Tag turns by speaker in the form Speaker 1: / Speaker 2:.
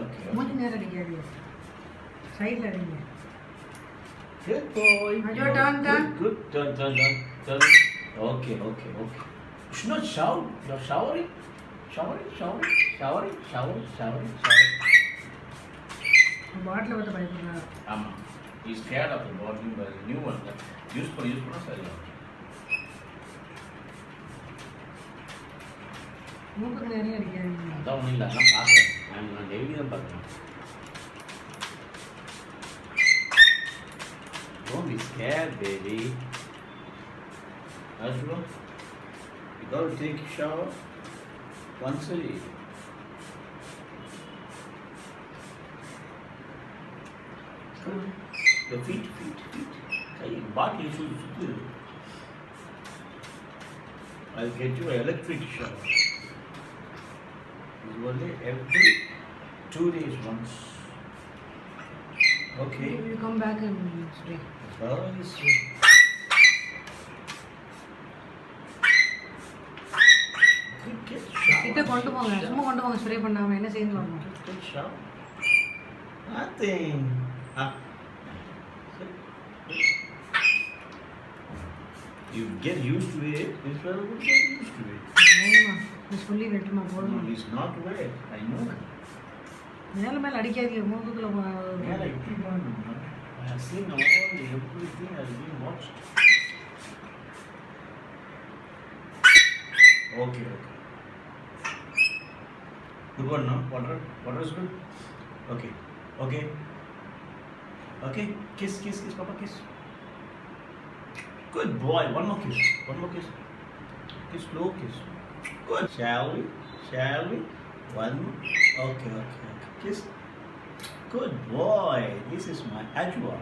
Speaker 1: okay.
Speaker 2: மூஞ்சி நேரா அடிக்காதீங்க. சைடுல அடிங்க.
Speaker 1: Good boy.
Speaker 2: Ajwa, turn.
Speaker 1: Good. Turn. Okay. You should not shout. You're showering. Showering.
Speaker 2: பாட்டில் ஊற்ற பயப்படுறா.
Speaker 1: ஆமாம். He's scared of the bottle, but the new one. Use பண்ணா சரியாகும்.
Speaker 2: மூக்கு நிறைய அடிக்காதீங்க.
Speaker 1: அதான் ஒன்றும் இல்லை, நான் பார்க்குறேன். நான் டெய்லி தான் பார்க்குறேன். Don't be scared, baby. Ajwa, you got to take a shower once a day. Come on. Your feet. Body should. I'll get you an electric shower. Usually every 2 days once. Okay.
Speaker 2: You come back and stay.
Speaker 1: Nice. Good shower.
Speaker 2: கிட்ட கொண்டு போங்க. சும்மா கொண்டு போங்க spray பண்ணாம என்ன செய்யணும் பாருங்க.
Speaker 1: Good shower. Nothing. You get used to it. This fellow will get used to it.
Speaker 2: ஆமா. நீ சொல்லி வெட்டுமா
Speaker 1: No,
Speaker 2: போடுமா.
Speaker 1: he's not wet. I know that.
Speaker 2: மேல அடிக்காதீங்க மூக்குக்குள்ள
Speaker 1: Yeah, I keep on. I have seen all everything has been watched. Okay. Good one, no? Water is good. Okay. Kiss, Papa, kiss. Good boy. One more kiss. Kiss, slow kiss. Good. Shall we? One more. Okay. Kiss. Good boy. This is my Ajwa.